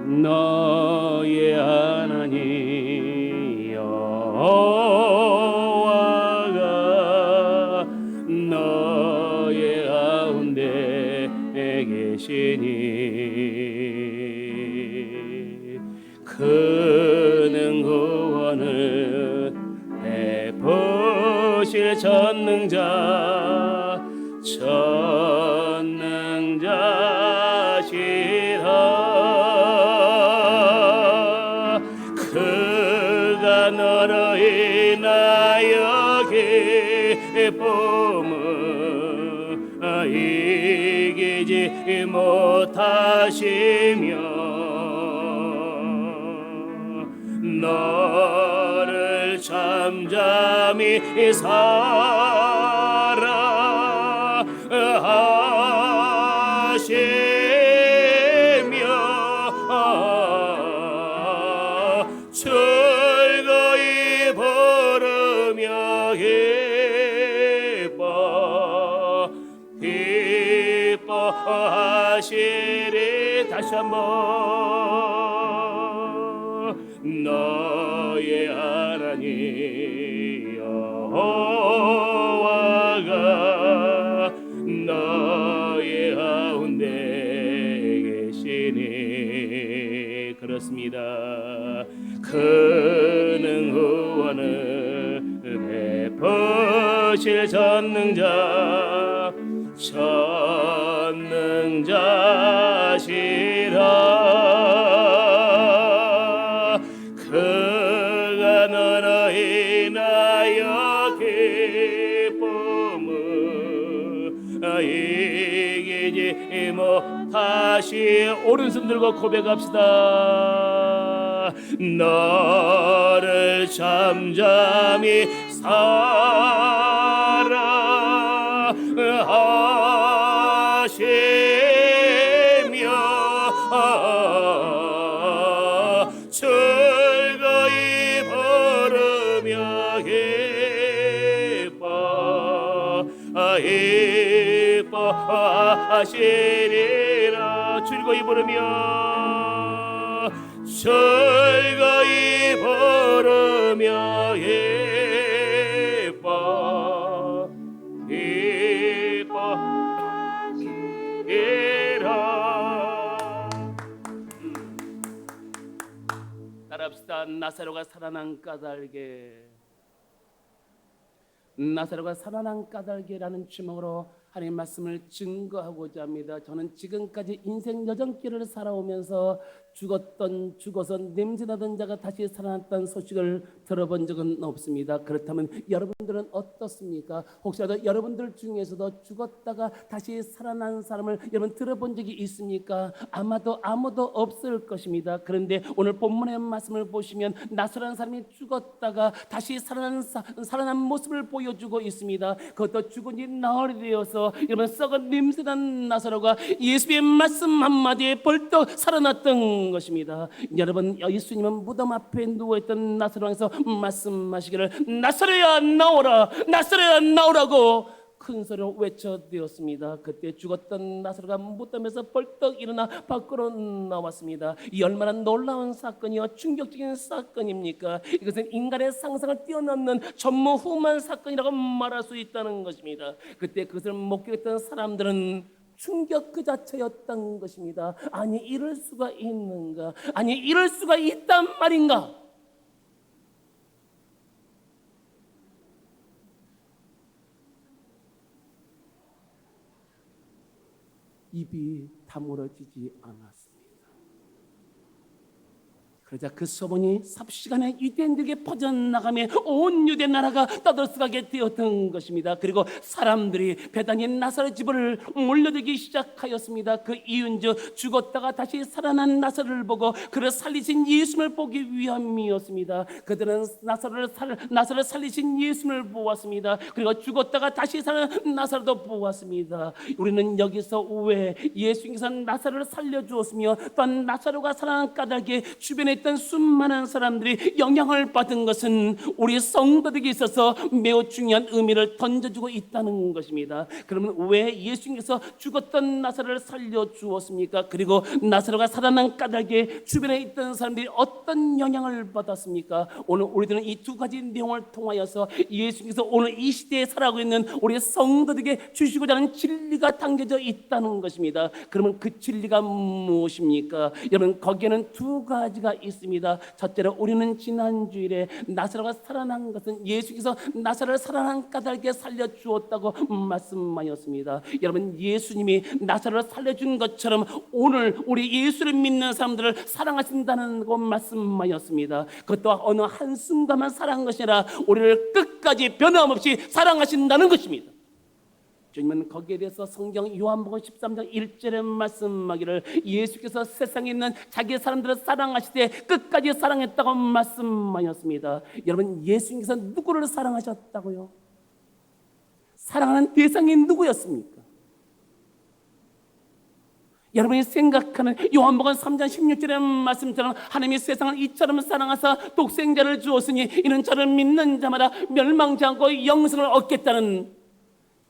너의 하나님 여호와가 너의 가운데 계시니 그는 구원을 베푸실 전능자시라 그가 너로 인하여 기쁨을 이기지 못하시며 너를 잠잠히 사랑하시며 즐거이 부르며 기뻐하시리. 다시 한번 너의 하나님 여호와가 너의 가운데 계시니 그렇습니다. 그는 구원을 베푸실 전능자시라 그가 너로 인하여 기쁨을 이기지 못하시. 오른손 들고 고백합시다. 너를 잠잠히 사랑하시며 즐거이 부르며 기뻐하시리라. 즐거이 부르며 즐거이 부르며 기뻐하시리라. 따라합시다. 나사로가 살아난 까닭에, 나사로가 살아난 까닭에라는 제목으로 하나님 말씀을 증거하고자 합니다. 저는 지금까지 인생 여정길을 살아오면서 죽어서 냄새나던 자가 다시 살아났다는 소식을 들어본 적은 없습니다. 그렇다면 여러분들은 어떻습니까? 혹시라도 여러분들 중에서도 죽었다가 다시 살아난 사람을 여러분 들어본 적이 있습니까? 아마도 아무도 없을 것입니다. 그런데 오늘 본문의 말씀을 보시면 나사로라는 사람이 죽었다가 다시 살아난 모습을 보여주고 있습니다. 그것도 죽은 지 나흘이 되어서 여러분 썩은 냄새난 나사로가 예수의 말씀 한마디에 벌떡 살아났던 것입니다. 여러분, 예수님은 무덤 앞에 누워있던 나사로에서 말씀하시기를 나사로야 나오라, 나사로야 나오라고 큰 소리로 외쳐드렸습니다. 그때 죽었던 나사로가 무덤에서 벌떡 일어나 밖으로 나왔습니다. 이 얼마나 놀라운 사건이요 충격적인 사건입니까? 이것은 인간의 상상을 뛰어넘는 전무후무한 사건이라고 말할 수 있다는 것입니다. 그때 그것을 목격했던 사람들은 충격 그 자체였던 것입니다. 아니 이럴 수가 있는가? 아니 이럴 수가 있단 말인가? 입이 다물어지지 않았습니다. 그러자 그 소문이 삽시간에 유대인들에게 퍼져나가며 온 유대 나라가 떠들썩하게 되었던 것입니다. 그리고 사람들이 배단위 나사로 집을 몰려들기 시작하였습니다. 그 이유는 죽었다가 다시 살아난 나사로를 보고 그를 살리신 예수님을 보기 위함이었습니다. 그들은 나사로를 살리신 예수님을 보았습니다. 그리고 죽었다가 다시 살아난 나사로도 보았습니다. 우리는 여기서 왜 예수님께서 나사로를 살려주었으며 또한 나사로가 살아난 까닭에 주변에 있던 수많은 사람들이 영향을 받은 것은 우리 성도들에게 있어서 매우 중요한 의미를 던져주고 있다는 것입니다. 그러면 왜 예수님께서 죽었던 나사로를 살려주었습니까? 그리고 나사로가 살아난 까닭에 주변에 있던 사람들이 어떤 영향을 받았습니까? 오늘 우리들은 이 두 가지 내용을 통하여서 예수님께서 오늘 이 시대에 살아가고 있는 우리 성도들에게 주시고자 하는 진리가 담겨져 있다는 것입니다. 그러면 그 진리가 무엇입니까? 여러분, 거기에는 두 가지가 있습니다. 첫째로 우리는 지난 주일에 나사로가 살아난 것은 예수께서 나사로를 살아난 까닭에 살려주었다고 말씀하였습니다. 여러분, 예수님이 나사로를 살려준 것처럼 오늘 우리 예수를 믿는 사람들을 사랑하신다는 것 말씀하였습니다. 그것도 어느 한순간만 사랑한 것이 아니라 우리를 끝까지 변함없이 사랑하신다는 것입니다. 주님은 거기에 대해서 성경 요한복음 13장 1절에 말씀하기를 예수께서 세상에 있는 자기 사람들을 사랑하시되 끝까지 사랑했다고 말씀하였습니다. 여러분, 예수님께서 누구를 사랑하셨다고요? 사랑하는 대상이 누구였습니까? 여러분이 생각하는 요한복음 3장 16절의 말씀처럼 하나님이 세상을 이처럼 사랑하사 독생자를 주었으니 이는 저를 믿는 자마다 멸망치 않고 영생을 얻겠다는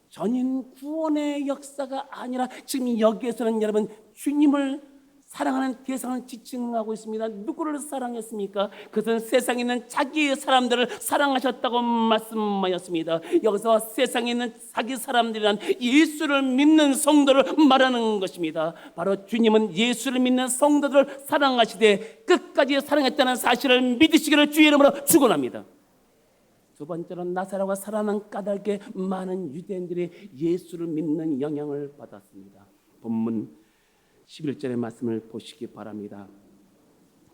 전인 구원의 역사가 아니라 지금 여기에서는 여러분 주님을 사랑하는 대상을 지칭하고 있습니다. 누구를 사랑했습니까? 그것은 세상에 있는 자기의 사람들을 사랑하셨다고 말씀하였습니다. 여기서 세상에 있는 자기 사람들이란 예수를 믿는 성도를 말하는 것입니다. 바로 주님은 예수를 믿는 성도들을 사랑하시되 끝까지 사랑했다는 사실을 믿으시기를 주의 이름으로 축원합니다. 두 번째로 나사로가 살아난 까닭에 많은 유대인들이 예수를 믿는 영향을 받았습니다. 본문 11절의 말씀을 보시기 바랍니다.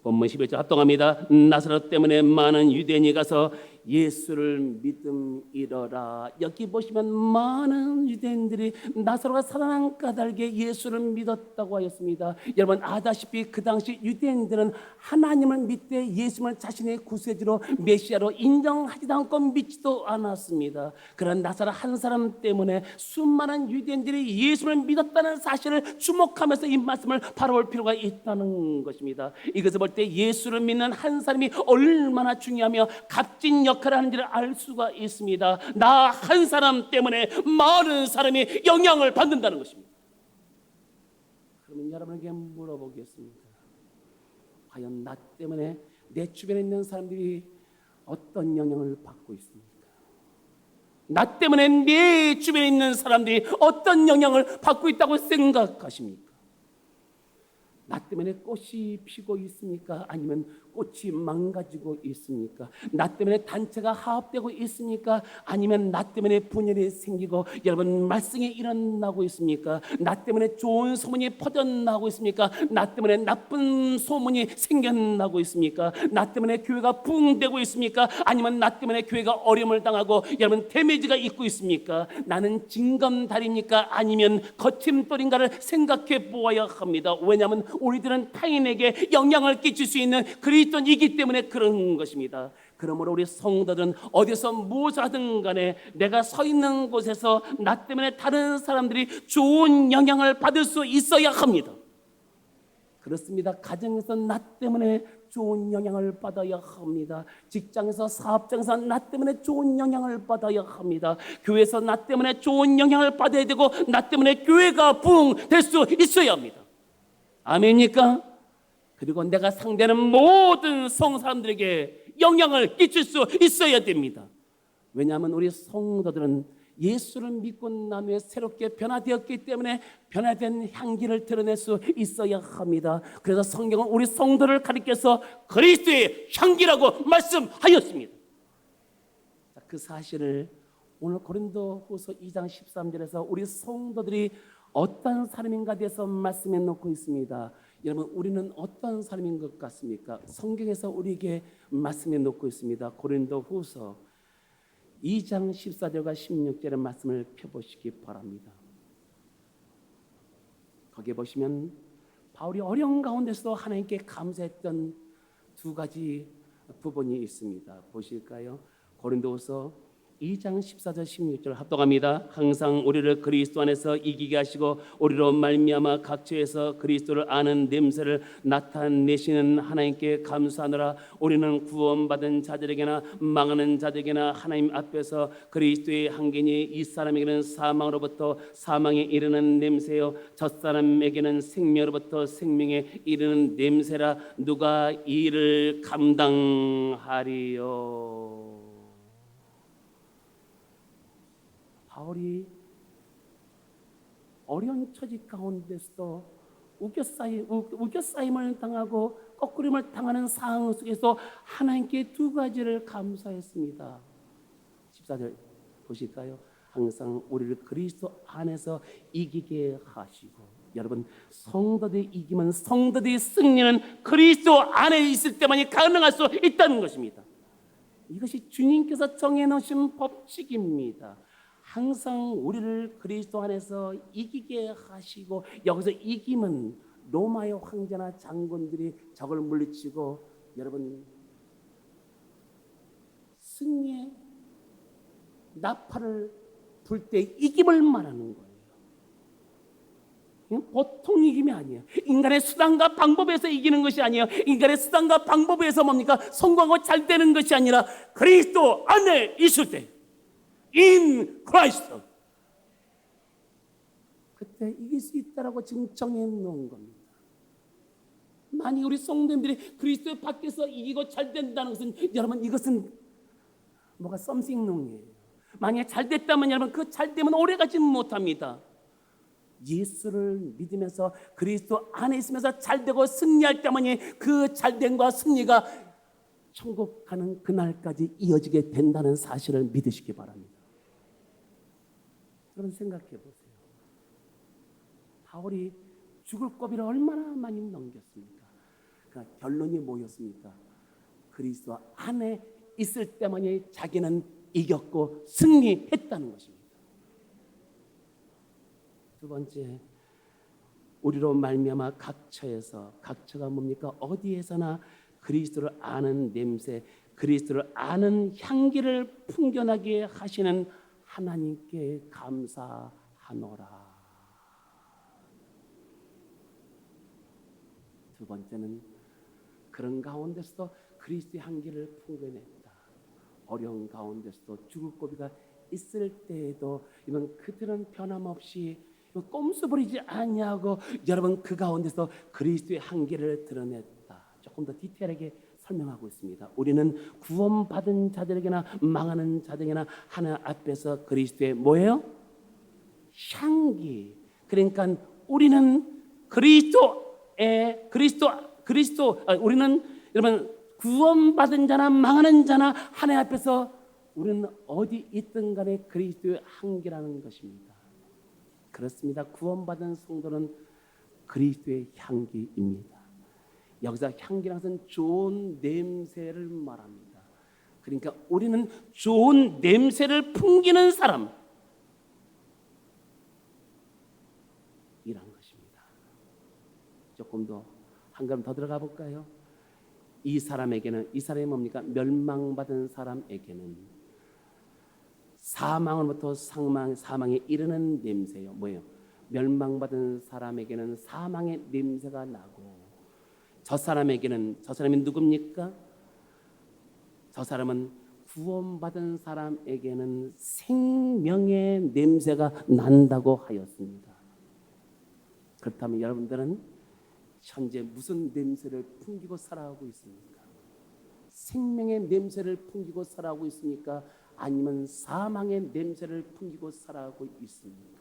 본문 11절 합동합니다. 나사로 때문에 많은 유대인이 가서 예수를 믿음이러라. 여기 보시면 많은 유대인들이 나사로가 살아난 까닭에 예수를 믿었다고 하였습니다. 여러분 아다시피 그 당시 유대인들은 하나님을 믿되 예수를 자신의 구세주로 메시아로 인정하지도 않고 믿지도 않았습니다. 그런 나사로 한 사람 때문에 수많은 유대인들이 예수를 믿었다는 사실을 주목하면서 이 말씀을 바라볼 필요가 있다는 것입니다. 이것을 볼 때 예수를 믿는 한 사람이 얼마나 중요하며 값진 역할을 하는지를 알 수가 있습니다. 나 한 사람 때문에 많은 사람이 영향을 받는다는 것입니다. 그러면 여러분에게 물어보겠습니다. 과연 나 때문에 내 주변에 있는 사람들이 어떤 영향을 받고 있습니까? 나 때문에 내 주변에 있는 사람들이 어떤 영향을 받고 있다고 생각하십니까? 나 때문에 꽃이 피고 있습니까? 아니면 꽃이 망가지고 있습니까? 나 때문에 단체가 하합되고 있습니까? 아니면 나 때문에 분열이 생기고 여러분 말썽이 일어나고 있습니까? 나 때문에 좋은 소문이 퍼져나가고 있습니까? 나 때문에 나쁜 소문이 생겨나고 있습니까? 나 때문에 교회가 부흥되고 있습니까? 아니면 나 때문에 교회가 어려움을 당하고 여러분 데미지가 있고 있습니까? 나는 징검다리입니까? 아니면 거침돌인가를 생각해 보아야 합니다. 왜냐하면 우리들은 타인에게 영향을 끼칠 수 있는 그리스도인이기 때문에 그런 것입니다. 그러므로 우리 성도들은 어디서 무엇을 하든 간에 내가 서 있는 곳에서 나 때문에 다른 사람들이 좋은 영향을 받을 수 있어야 합니다. 그렇습니다. 가정에서 나 때문에 좋은 영향을 받아야 합니다. 직장에서 사업장에서 나 때문에 좋은 영향을 받아야 합니다. 교회에서 나 때문에 좋은 영향을 받아야 되고 나 때문에 교회가 부흥될 수 있어야 합니다. 아멘입니까? 그리고 내가 상대하는 모든 성 사람들에게 영향을 끼칠 수 있어야 됩니다. 왜냐하면 우리 성도들은 예수를 믿고 난 후에 새롭게 변화되었기 때문에 변화된 향기를 드러낼 수 있어야 합니다. 그래서 성경은 우리 성도를 가리켜서 그리스도의 향기라고 말씀하였습니다. 그 사실을 오늘 고린도후서 2장 13절에서 우리 성도들이 어떤 사람인가 대해서 말씀해 놓고 있습니다. 여러분 우리는 어떤 사람인 것 같습니까? 성경에서 우리에게 말씀해 놓고 있습니다. 고린도후서 2장 14절과 16절의 말씀을 펴보시기 바랍니다. 거기에 보시면 바울이 어려운 가운데서도 하나님께 감사했던 두 가지 부분이 있습니다. 보실까요? 고린도후서 2장 14절 16절 합독합니다. 항상 우리를 그리스도 안에서 이기게 하시고 우리로 말미암아 각처에서 그리스도를 아는 냄새를 나타내시는 하나님께 감사하노라. 우리는 구원받은 자들에게나 망하는 자들에게나 하나님 앞에서 그리스도의 한계니 이 사람에게는 사망으로부터 사망에 이르는 냄새요 저 사람에게는 생명으로부터 생명에 이르는 냄새라. 누가 이를 감당하리요. 바울이 어려운 처지 가운데서도 우겨싸임을 당하고 거꾸림을 당하는 상황 속에서 하나님께 두 가지를 감사했습니다. 14절 보실까요? 항상 우리를 그리스도 안에서 이기게 하시고. 여러분, 성도들의 이기면, 성도들의 승리는 그리스도 안에 있을 때만이 가능할 수 있다는 것입니다. 이것이 주님께서 정해놓으신 법칙입니다. 항상 우리를 그리스도 안에서 이기게 하시고, 여기서 이김은 로마의 황제나 장군들이 적을 물리치고 여러분 승리의 나팔을 불 때 이김을 말하는 거예요. 보통 이김이 아니에요. 인간의 수단과 방법에서 이기는 것이 아니에요. 인간의 수단과 방법에서 뭡니까? 성공하고 잘 되는 것이 아니라 그리스도 안에 있을 때 In Christ. 그때 이길 수 있다라고 지금 정해놓은 겁니다. 만약 우리 성도님들이 그리스도 밖에서 이기고 잘 된다는 것은 여러분 이것은 뭐가 썸씽룸이에요. 만약 잘 됐다면 여러분 그 잘되면 오래가지 못합니다. 예수를 믿으면서 그리스도 안에 있으면서 잘되고 승리할 때만이 그 잘됨과 승리가 천국 가는 그날까지 이어지게 된다는 사실을 믿으시기 바랍니다. 여러분 생각해 보세요. 바울이 죽을 고비를 얼마나 많이 넘겼습니까? 그러니까 결론이 뭐였습니까? 그리스도 안에 있을 때만이 자기는 이겼고 승리했다는 것입니다. 두 번째, 우리로 말미암아 각처에서, 각처가 뭡니까? 어디에서나 그리스도를 아는 냄새, 그리스도를 아는 향기를 풍겨나게 하시는 하나님께 감사하노라. 두 번째는 그런 가운데서도 그리스도의 향기를 풍겨냈다. 어려운 가운데서도 죽을 고비가 있을 때에도 이번 그들은 변함없이 꼼수 부리지 아니하고 여러분 그 가운데서 그리스도의 향기를 드러냈다. 조금 더 디테일하게 설명하고 있습니다. 우리는 구원받은 자들에게나 망하는 자들에게나 하나님 앞에서 그리스도의 뭐예요? 향기. 그러니까 우리는 우리는 여러분 구원받은 자나 망하는 자나 하나님 앞에서 우리는 어디 있든 간에 그리스도의 향기라는 것입니다. 그렇습니다. 구원받은 성도는 그리스도의 향기입니다. 여기서 향기라는 것은 좋은 냄새를 말합니다. 그러니까 우리는 좋은 냄새를 풍기는 사람 이란 것입니다. 조금 더 한 걸음 더 들어가 볼까요? 이 사람이 뭡니까? 멸망받은 사람에게는 사망으로부터 사망에 이르는 냄새요. 뭐예요? 멸망받은 사람에게는 사망의 냄새가 나고 저 사람이 누굽니까? 저 사람은 구원받은 사람에게는 생명의 냄새가 난다고 하였습니다. 그렇다면 여러분들은 현재 무슨 냄새를 풍기고 살아가고 있습니까? 생명의 냄새를 풍기고 살아가고 있습니까? 아니면 사망의 냄새를 풍기고 살아가고 있습니까?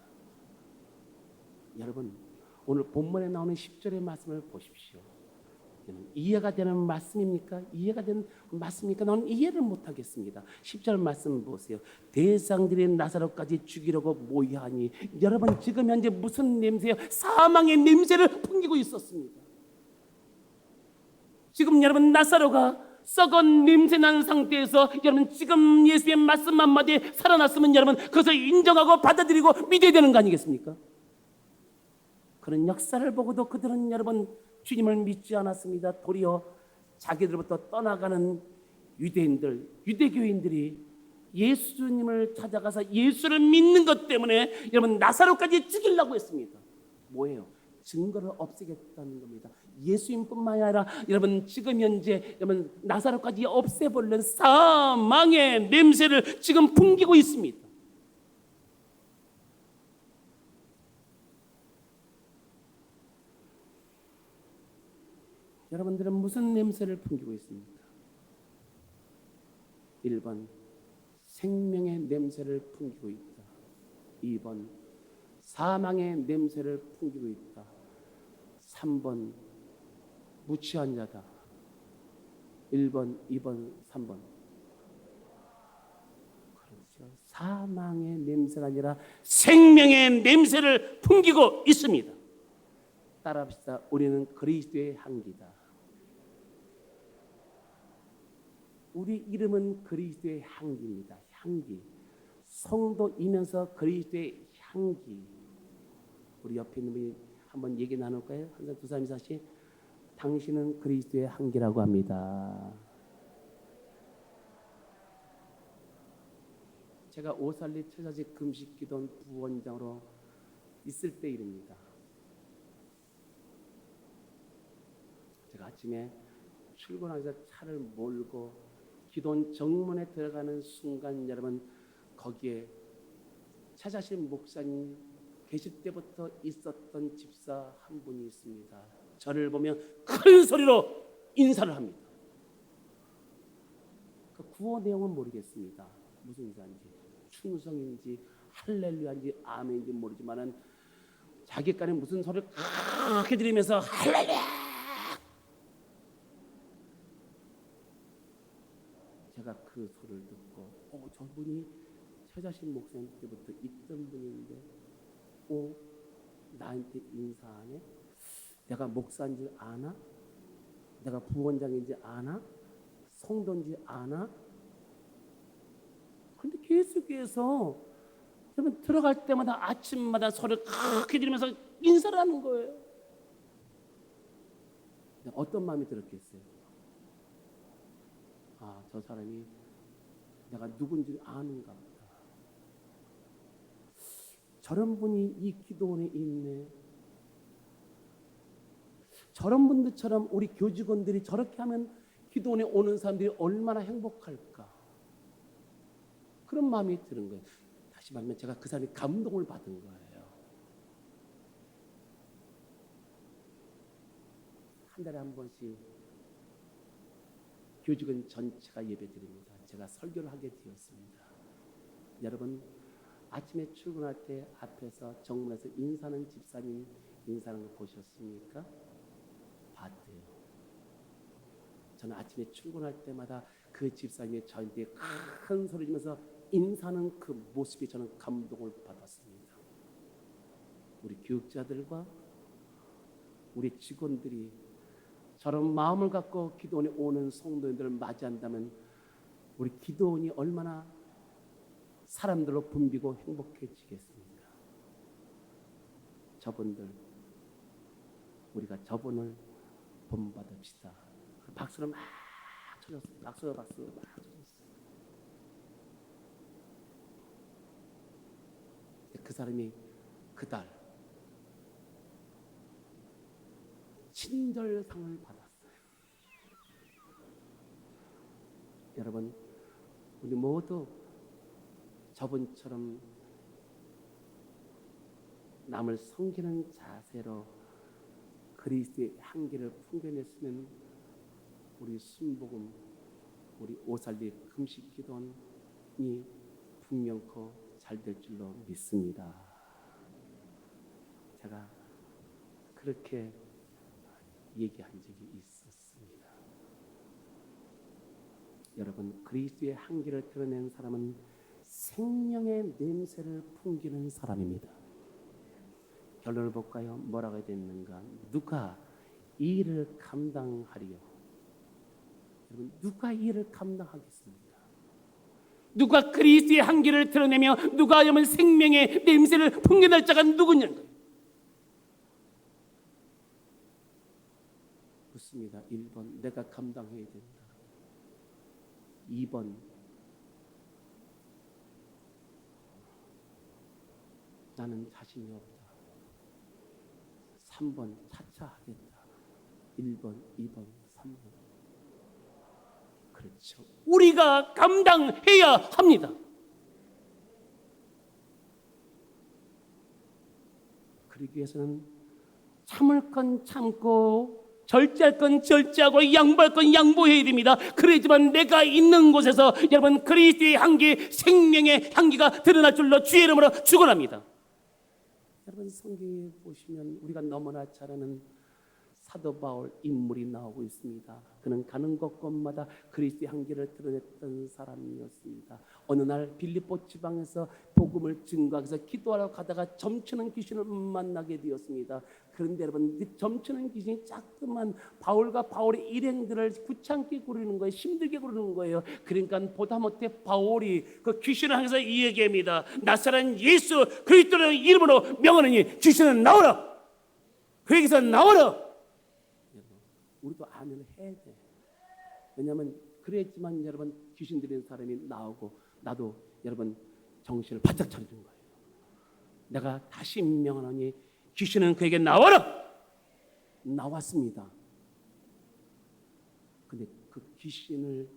여러분 오늘 본문에 나오는 10절의 말씀을 보십시오. 이해가 되는 말씀입니까? 이해가 되는 말씀입니까? 나는 이해를 못하겠습니다. 10절 말씀 보세요. 대상들이 나사로까지 죽이려고 모여하니 여러분 지금 현재 무슨 냄새요? 사망의 냄새를 풍기고 있었습니다. 지금 여러분 나사로가 썩은 냄새난 상태에서 여러분 지금 예수의 말씀 한마디에 살아났으면 여러분 그것을 인정하고 받아들이고 믿어야 되는 거 아니겠습니까? 그런 역사를 보고도 그들은 여러분 주님을 믿지 않았습니다. 도리어 자기들부터 떠나가는 유대교인들이 예수님을 찾아가서 예수를 믿는 것 때문에 여러분 나사로까지 죽이려고 했습니다. 뭐예요? 증거를 없애겠다는 겁니다. 예수님뿐만 아니라 여러분 지금 현재 여러분 나사로까지 없애버리는 사망의 냄새를 지금 풍기고 있습니다. 여러분들은 무슨 냄새를 풍기고 있습니까? 1번 생명의 냄새를 풍기고 있다. 2번 사망의 냄새를 풍기고 있다. 3번 무취한 자다. 1번, 2번, 3번. 그렇죠. 사망의 냄새가 아니라 생명의 냄새를 풍기고 있습니다. 따라합시다. 우리는 그리스도의 향기다. 우리 이름은 그리스도의 향기입니다. 향기. 성도이면서 그리스도의 향기. 우리 옆에 있는 분이 한번 얘기 나눌까요? 한 사람, 두 사람, 사실 당신은 그리스도의 향기라고 합니다. 제가 오살리 처자집 금식기도원 부원장으로 있을 때 일입니다. 제가 아침에 출근하면서 차를 몰고 기도원 정문에 들어가는 순간 여러분 거기에 차자실 목사님 계실 때부터 있었던 집사 한 분이 있습니다. 저를 보면 큰 소리로 인사를 합니다. 그 구호 내용은 모르겠습니다. 무슨 인사인지 충성인지 할렐루야인지 아멘인지 모르지만은 자기간에 무슨 소리를 그렇게 들으면서 할렐루야. 제가 그 소리를 듣고 저분이 최자신 목사님 때부터 있던 분인데 나한테 인사하네? 내가 목사인 줄 아나? 내가 부원장인 줄 아나? 성도인 줄 아나? 그런데 계속해서 들어갈 때마다 아침마다 소리를 크게 들으면서 인사를 하는 거예요. 어떤 마음이 들었겠어요? 저 사람이 내가 누군지 아는가 보다. 저런 분이 이 기도원에 있네. 저런 분들처럼 우리 교직원들이 저렇게 하면 기도원에 오는 사람들이 얼마나 행복할까. 그런 마음이 드는 거예요. 다시 말하면 제가 그 사람이 감동을 받은 거예요. 한 달에 한 번씩 교직원 전체가 예배드립니다. 제가 설교를 하게 되었습니다. 여러분 아침에 출근할 때 앞에서 정문에서 인사하는 집사님 인사하는 거 보셨습니까? 봤대요. 저는 아침에 출근할 때마다 그 집사님이 저한테 큰 소리 지면서 인사하는 그 모습에 저는 감동을 받았습니다. 우리 교육자들과 우리 직원들이 저런 마음을 갖고 기도원에 오는 성도님들을 맞이한다면 우리 기도원이 얼마나 사람들로 붐비고 행복해지겠습니까? 저분들 우리가 저분을 본받읍시다. 박수를 막 쳐줬어요. 박수 막 쳐줬어요. 그 사람이 그달 친절상을 받았어요. 여러분 우리 모두 저분처럼 남을 섬기는 자세로 그리스도의 향기를 풍겨냈으면 우리 순복음 우리 오살리 금식기도원이 분명코 잘 될 줄로 믿습니다. 제가 그렇게 얘기한 적이 있었습니다. 여러분 그리스도의 향기를 드러낸 사람은 생명의 냄새를 풍기는 사람입니다. 결론을 볼까요? 뭐라고 됐는가? 누가 이 일을 감당하리요? 여러분 누가 이 일을 감당하겠습니까? 누가 그리스도의 향기를 드러내며 누가 여러분 생명의 냄새를 풍겨낼 자가 누구냐는 거예요. 묻습니다. 1번 내가 감당해야 된다. 2번 나는 자신이 없다. 3번 차차 하겠다. 1번, 2번, 3번. 그렇죠. 우리가 감당해야 합니다. 그러기 위해서는 참을 건 참고 절제할 건 절제하고 양보할 건 양보해야 됩니다. 그래야지만 내가 있는 곳에서 여러분 그리스도의 향기, 생명의 향기가 드러날 줄로 주의 이름으로 축원합니다. 여러분 성경에 보시면 우리가 너무나 잘 아는 사도 바울 인물이 나오고 있습니다. 그는 가는 곳곳마다 그리스도의 향기를 드러냈던 사람이었습니다. 어느 날 빌립보 지방에서 복음을 증거하기 위해서 기도하러 가다가 점치는 귀신을 만나게 되었습니다. 그런데 여러분 그 점치는 귀신이 자꾸만 바울의 일행들을 구창게 구르는 거예요. 힘들게 구르는 거예요. 그러니까 보다 못해 바울이 그 귀신을 향해서 이 얘기합니다. 나사렛 예수 그리스도의 이름으로 명하노니 귀신은 나오라. 그에게서 나오라. 우리도 아멘을 해야 돼. 왜냐하면 그랬지만 여러분 귀신 들리는 사람이 나오고 나도 여러분 정신을 바짝 차리는 거예요. 내가 다시 명하노니 귀신은 그에게 나와라. 나왔습니다. 근데 그 귀신을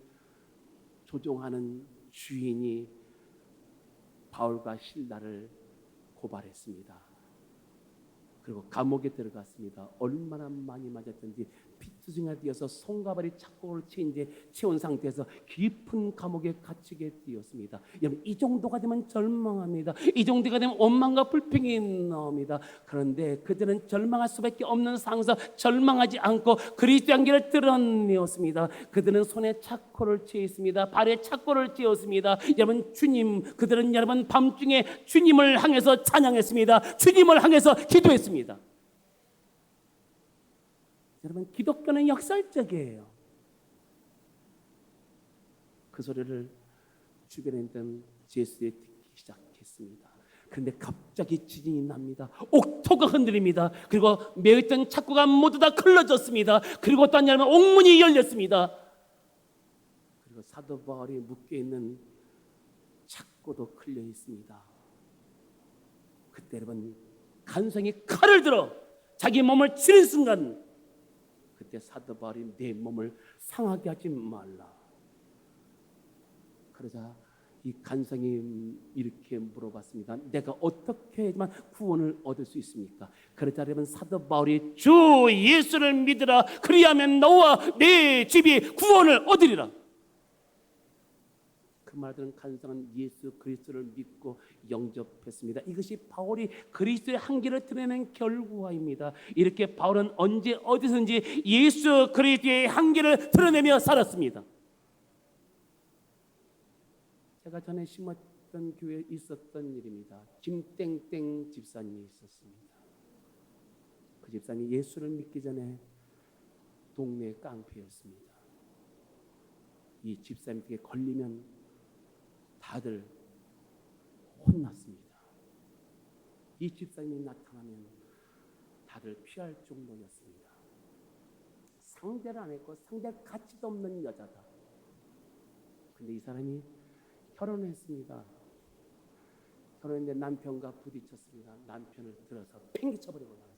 조종하는 주인이 바울과 실라를 고발했습니다. 그리고 감옥에 들어갔습니다. 얼마나 많이 맞았던지 피투성이가 되어서 손과 발이 착고를 채운 상태에서 깊은 감옥에 갇히게 되었습니다. 여러분 이 정도가 되면 절망합니다. 이 정도가 되면 원망과 불평이 나옵니다. 그런데 그들은 절망할 수밖에 없는 상황에서 절망하지 않고 그리스도 향기를 드러내었습니다. 그들은 손에 착고를 채웠습니다. 발에 착고를 채웠습니다. 여러분 주님 그들은 여러분 밤중에 주님을 향해서 찬양했습니다. 주님을 향해서 기도했습니다. 여러분 기독교는 역설적이에요. 그 소리를 주변에 있던 제수에 듣기 시작했습니다. 그런데 갑자기 지진이 납니다. 옥토가 흔들립니다. 그리고 메어있던 착고가 모두 다 흘러졌습니다. 그리고 또 여러분 옥문이 열렸습니다. 그리고 사도 바울이 묶여있는 착고도 걸려 있습니다. 그때 여러분 간성이 칼을 들어 자기 몸을 치는 순간 그때 사도 바울이 내 몸을 상하게 하지 말라. 그러자 이 간성이 이렇게 물어봤습니다. 내가 어떻게 해야지만 구원을 얻을 수 있습니까? 그러자 여러분 사도 바울이 주 예수를 믿으라. 그리하면 너와 내 집이 구원을 얻으리라. 그 말들은 간성은 예수 그리스도를 믿고 영접했습니다. 이것이 바울이 그리스도의 향기를 드러내는 결과입니다. 이렇게 바울은 언제 어디서든지 예수 그리스도의 향기를 드러내며 살았습니다. 제가 전에 심었던 교회에 있었던 일입니다. 김땡땡 집사님이 있었습니다. 그 집사님이 예수를 믿기 전에 동네 깡패였습니다. 이 집사님에게 걸리면 다들 혼났습니다. 이 집사님이 나타나면 다들 피할 정도였습니다. 상대를 안 했고 상대할 가치도 없는 여자다. 근데 이 사람이 결혼했습니다. 결혼했는데 남편과 부딪혔습니다. 남편을 들어서 팽개쳐버리고 나갔어요.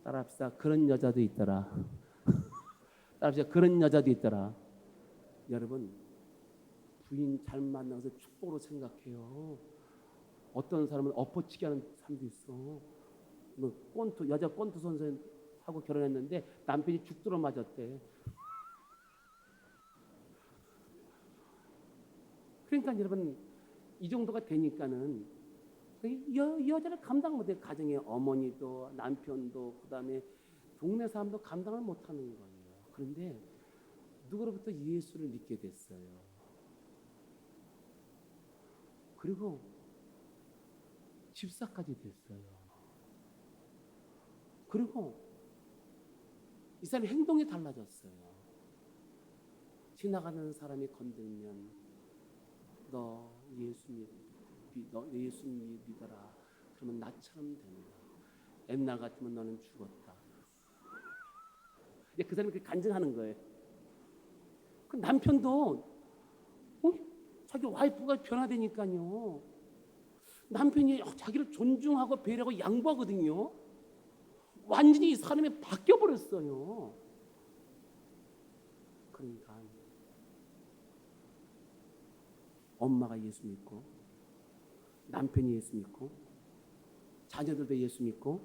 따라합시다. 그런 여자도 있더라. 따라합시다. 그런 여자도 있더라. 여러분 부인 잘 만나서 축복으로 생각해요. 어떤 사람은 엎어치기 하는 사람도 있어. 여자 꼰투 선생하고 결혼했는데 남편이 죽도록 맞았대. 그러니까 여러분 이 정도가 되니까는 여자를 감당 못해. 가정의 어머니도 남편도 그다음에 동네 사람도 감당을 못하는 거예요. 그런데 누구로부터 예수를 믿게 됐어요. 그리고 집사까지 됐어요. 그리고 이 사람의 행동이 달라졌어요. 지나가는 사람이 건들면 너 예수 믿어라. 그러면 나처럼 된다. 옛날 같으면 너는 죽었다. 그 사람이 그렇게 간증하는 거예요. 그 남편도 자기 와이프가 변화되니까요. 남편이 자기를 존중하고 배려하고 양보하거든요. 완전히 이 사람이 바뀌어버렸어요. 그러니까 엄마가 예수 믿고 남편이 예수 믿고 자녀들도 예수 믿고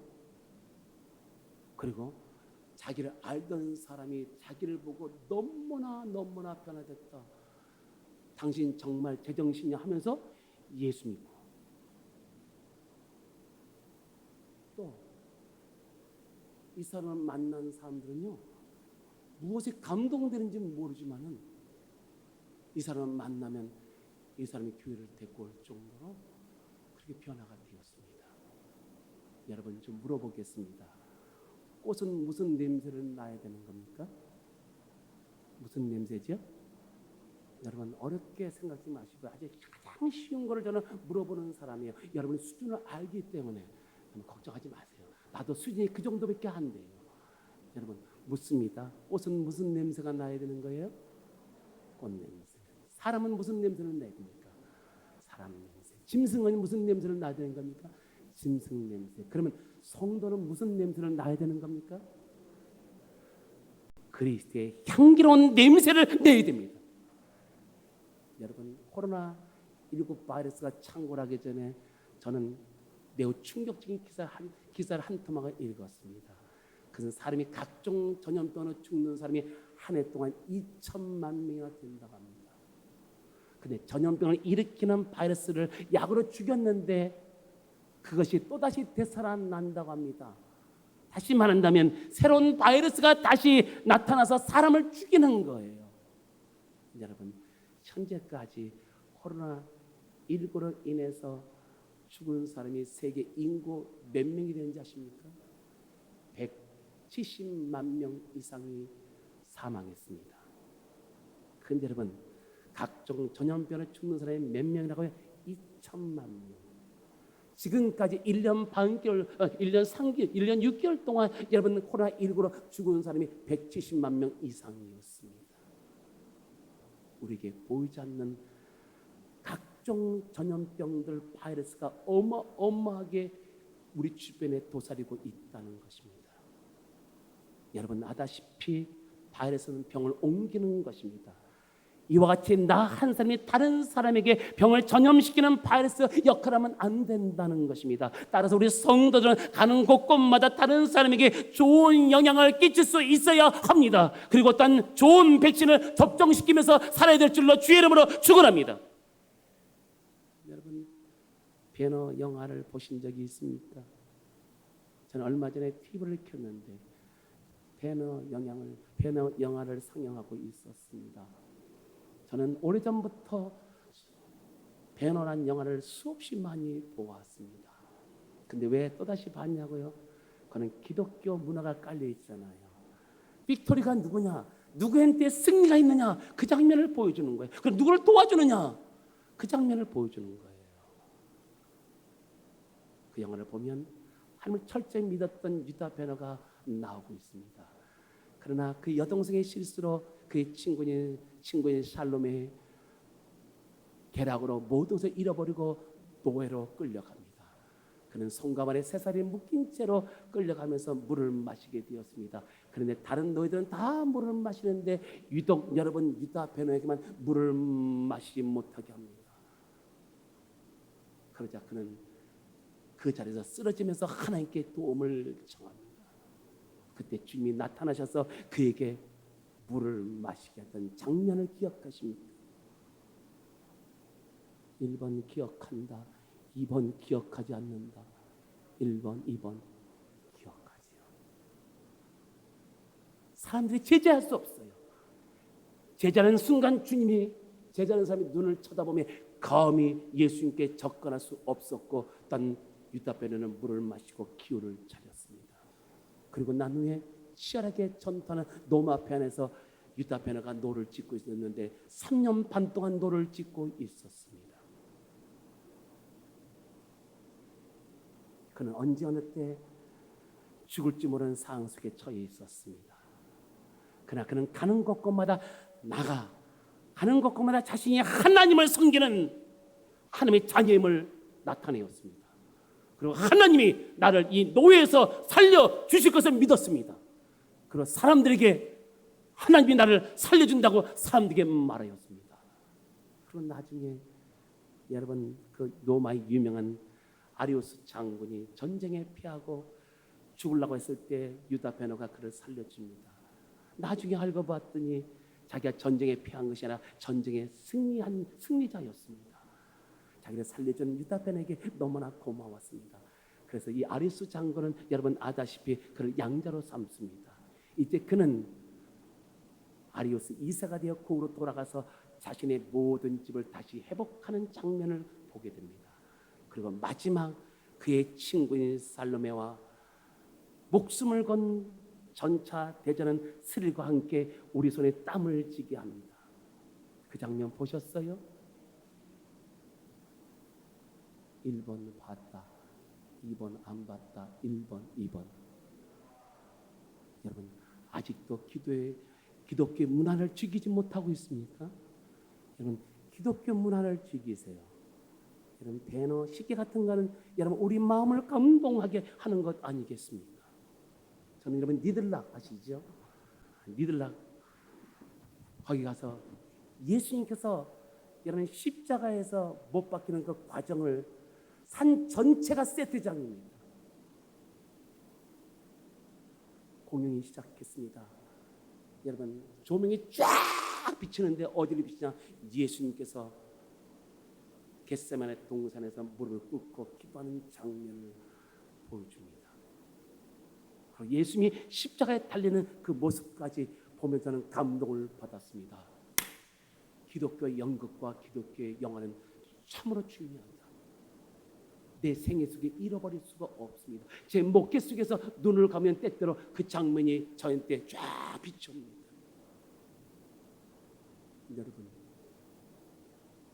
그리고 자기를 알던 사람이 자기를 보고 너무나 변화됐다. 당신 정말 제정신이야 하면서 예수 믿고 또 이 사람을 만난 사람들은요 무엇에 감동되는지 모르지만은 이 사람을 만나면 이 사람이 교회를 데리고 올 정도로 그렇게 변화가 되었습니다. 여러분 좀 물어보겠습니다. 꽃은 무슨 냄새를 나야 되는 겁니까? 무슨 냄새죠? 여러분 어렵게 생각하지 마시고 아주 가장 쉬운 거를 저는 물어보는 사람이에요. 여러분의 수준을 알기 때문에 걱정하지 마세요. 나도 수준이 그 정도밖에 안 돼요. 여러분 묻습니다. 꽃은 무슨 냄새가 나야 되는 거예요? 꽃 냄새. 사람은 무슨 냄새를 내야 됩니까? 사람 냄새. 짐승은 무슨 냄새를 나야 되는 겁니까? 짐승 냄새. 그러면 성도는 무슨 냄새를 나야 되는 겁니까? 그리스도의 향기로운 냄새를 내야 됩니다. 여러분 코로나19 바이러스가 창궐하기 전에 저는 매우 충격적인 기사를 한 토막을 읽었습니다. 그것은 사람이 각종 전염병으로 죽는 사람이 한 해 동안 2천만 명이나 된다고 합니다. 근데 전염병을 일으키는 바이러스를 약으로 죽였는데 그것이 또다시 되살아난다고 합니다. 다시 말한다면 새로운 바이러스가 다시 나타나서 사람을 죽이는 거예요. 여러분 현재까지 코로나19로 인해서 죽은 사람이 세계 인구 몇 명이 되는지 아십니까? 170만 명 이상이 사망했습니다. 그런데 여러분 각종 전염병에 죽는 사람이 몇 명이라고요? 2천만 명. 지금까지 1년 반개월, 1년 3개월, 1년 6개월 동안 여러분 코로나19로 죽은 사람이 170만 명 이상이었습니다. 우리에게 보이지 않는 각종 전염병들 바이러스가 어마어마하게 우리 주변에 도사리고 있다는 것입니다. 여러분 아다시피 바이러스는 병을 옮기는 것입니다. 이와 같이 나 한 사람이 다른 사람에게 병을 전염시키는 바이러스 역할을 하면 안 된다는 것입니다. 따라서 우리 성도들은 가는 곳곳마다 다른 사람에게 좋은 영향을 끼칠 수 있어야 합니다. 그리고 또한 좋은 백신을 접종시키면서 살아야 될 줄로 주의 이름으로 축원합니다. 여러분 배너 영화를 보신 적이 있습니까? 저는 얼마 전에 TV를 켰는데 배너 영화를 상영하고 있었습니다. 저는 오래전부터 배너란 영화를 수없이 많이 보았습니다. 근데 왜 또다시 봤냐고요? 그는 기독교 문화가 깔려 있잖아요. 빅토리가 누구냐? 누구한테 승리가 있느냐? 그 장면을 보여주는 거예요. 그럼 누구를 도와주느냐? 그 장면을 보여주는 거예요. 그 영화를 보면 하나님을 철저히 믿었던 유다 베너가 나오고 있습니다. 그러나 그 여동생의 실수로 그의 친구인 샬롬의 계략으로 모든 것을 잃어버리고 노예로 끌려갑니다. 그는 손과 발에 쇠살이 묶인 채로 끌려가면서 물을 마시게 되었습니다. 그런데 다른 노예들은 다 물을 마시는데 유독 여러분 유다 베너에게만 물을 마시지 못하게 합니다. 그러자 그는 그 자리에서 쓰러지면서 하나님께 도움을 청합니다. 그때 주님이 나타나셔서 그에게 물을 마시게 했던 장면을 기억하십니까? 1번 기억한다. 2번 기억하지 않는다. 1번, 2번 기억하지요. 사람들이 제재할 수 없어요. 제재하는 순간 제재하는 사람이 눈을 쳐다보며 감히 예수님께 접근할 수 없었고 단 유다 베너는 물을 마시고 기운을 차렸습니다. 그리고 난 후에 치열하게 전투하는 노마 앞에 안에서 유다 베너가 노를 짓고 있었는데 3년 반 동안 노를 짓고 있었습니다. 그는 언제 어느 때 죽을지 모르는 상황 속에 처해 있었습니다. 그러나 그는 가는 곳곳마다 나가 가는 곳마다 자신이 하나님을 섬기는 하나님의 자녀임을 나타내었습니다. 그리고 하나님이 나를 이 노예에서 살려주실 것을 믿었습니다. 그리고 사람들에게 하나님이 나를 살려준다고 사람들에게 말하였습니다. 그리고 나중에 여러분 그 로마의 유명한 아리우스 장군이 전쟁에 패하고 죽으려고 했을 때 유다 베너가 그를 살려줍니다. 나중에 알고 봤더니 자기가 전쟁에 패한 것이 아니라 전쟁에 승리한 승리자였습니다. 자기를 살려준 유다 베너에게 너무나 고마웠습니다. 그래서 이 아리우스 장군은 여러분 아다시피 그를 양자로 삼습니다. 이제 그는 아리우스 2세가 되어 고으로 돌아가서 자신의 모든 집을 다시 회복하는 장면을 보게 됩니다. 그리고 마지막 그의 친구인 살로메와 목숨을 건 전차 대전은 스릴과 함께 우리 손에 땀을 쥐게 합니다. 그 장면 보셨어요? 1번 봤다, 2번 안 봤다, 1번, 2번. 여러분 아직도 기독교 문화를 지키지 못하고 있습니까? 여러분 기독교 문화를 지키세요. 여러분 배너 시계 같은 거는 여러분 우리 마음을 감동하게 하는 것 아니겠습니까? 저는 여러분 니들락 아시죠? 니들락 거기 가서 예수님께서 여러분 십자가에서 못 박히는 그 과정을 산 전체가 세트장입니다. 공연이 시작했습니다. 여러분 조명이 쫙 비치는데 어디를 비치냐? 예수님께서 겟세마네 동산에서 무릎을 꿇고 기도하는 장면을 보여줍니다. 예수님이 십자가에 달리는 그 모습까지 보면서는 감동을 받았습니다. 기독교의 연극과 기독교의 영화는 참으로 중요하다. 내 생애 속에 잃어버릴 수가 없습니다. 제 목회 속에서 눈을 감으면 때때로 그 장면이 저한테 쫙 비춰옵니다. 여러분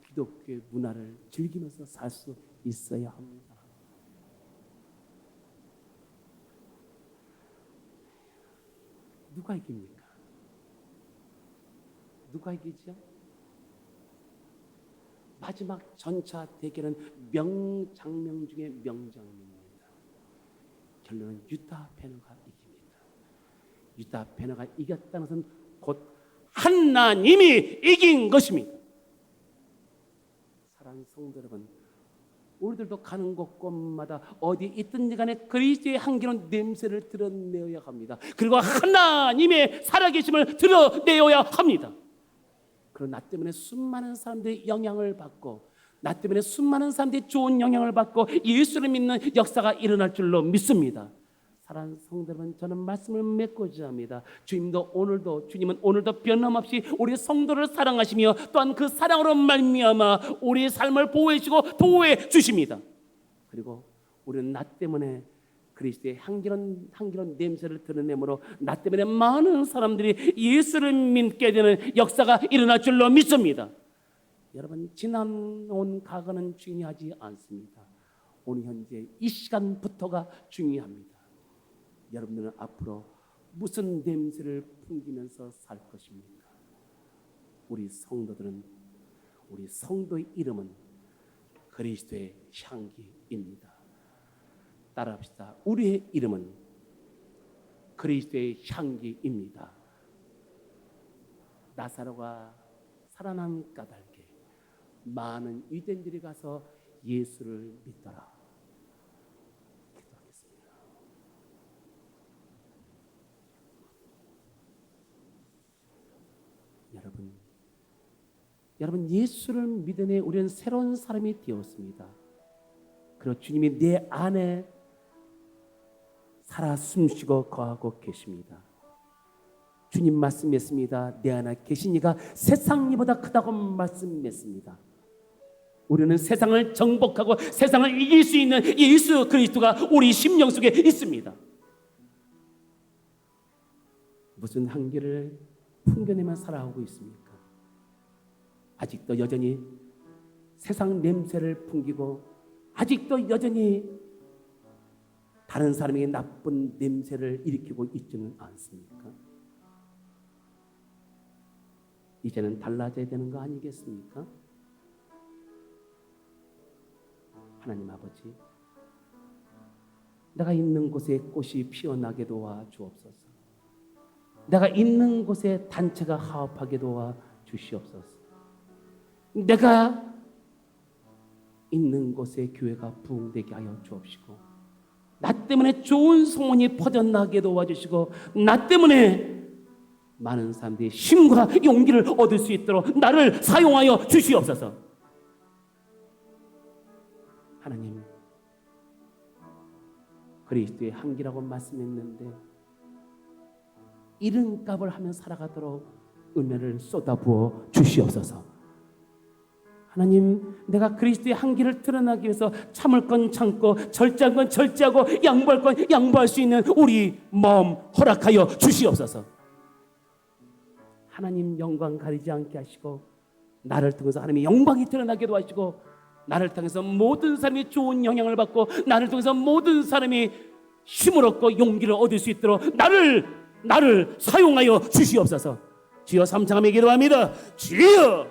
기독교의 문화를 즐기면서 살 수 있어야 합니다. 누가 이깁니까? 누가 이기죠? 마지막 전차 대결은 명장면 중에 명장면입니다. 결론은 유다 베너가 이깁니다. 유다 베너가 이겼다는 것은 곧 하나님이 이긴 것입니다. 사랑하는 성도 여러분, 우리들도 가는 곳곳마다 어디 있든지 간에 그리스도의 향기로운 냄새를 드러내어야 합니다. 그리고 하나님의 살아계심을 드러내어야 합니다. 그리고 나 때문에 수많은 사람들이 영향을 받고 나 때문에 수많은 사람들이 좋은 영향을 받고 예수를 믿는 역사가 일어날 줄로 믿습니다. 사랑하는 성도 여러분, 저는 말씀을 맺고자 합니다. 주님은 오늘도 변함없이 우리 성도를 사랑하시며 또한 그 사랑으로 말미암아 우리의 삶을 보호해 주시고 도우해 주십니다. 그리고 우리는 나 때문에 그리스도의 향기로운 냄새를 드러내므로 나 때문에 많은 사람들이 예수를 믿게 되는 역사가 일어날 줄로 믿습니다. 여러분 지나온 과거는 중요하지 않습니다. 오늘 현재 이 시간부터가 중요합니다. 여러분들은 앞으로 무슨 냄새를 풍기면서 살 것입니까? 우리 성도의 이름은 그리스도의 향기입니다. 따라합시다. 우리의 이름은 그리스도의 향기입니다. 나사로가 살아난 까닭에 많은 유대인들이 가서 예수를 믿더라. 기도하겠습니다. 여러분 예수를 믿으니 우리는 새로운 사람이 되었습니다. 그리고 주님이 내 안에 살아 숨쉬고 거하고 계십니다. 주님 말씀했습니다. 내 안에 계신 이가 세상이보다 크다고 말씀했습니다. 우리는 세상을 정복하고 세상을 이길 수 있는 예수 그리스도가 우리 심령 속에 있습니다. 무슨 한계를 풍겨내며 살아오고 있습니까? 아직도 여전히 세상 냄새를 풍기고 아직도 여전히 다른 사람에게 나쁜 냄새를 일으키고 있지는 않습니까? 이제는 달라져야 되는 거 아니겠습니까? 하나님 아버지, 내가 있는 곳에 꽃이 피어나게 도와 주옵소서. 내가 있는 곳에 단체가 화합하게 도와 주시옵소서. 내가 있는 곳에 교회가 부흥되게 하여 주옵시고, 나 때문에 좋은 소문이 퍼져나가게 도와주시고, 나 때문에 많은 사람들이 힘과 용기를 얻을 수 있도록 나를 사용하여 주시옵소서. 하나님, 그리스도의 한기라고 말씀했는데 이름값을 하며 살아가도록 은혜를 쏟아부어 주시옵소서. 하나님, 내가 그리스도의 한기를 드러나기 위해서 참을 건 참고 절제할 건 절제하고 양보할 건 양보할 수 있는 우리 마음 허락하여 주시옵소서. 하나님 영광 가리지 않게 하시고, 나를 통해서 하나님의 영광이 드러나게도 하시고, 나를 통해서 모든 사람이 좋은 영향을 받고, 나를 통해서 모든 사람이 힘을 얻고 용기를 얻을 수 있도록 나를 사용하여 주시옵소서. 주여, 삼창하며 기도합니다. 주여,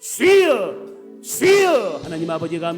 주여, 주여. 하나님 아버지가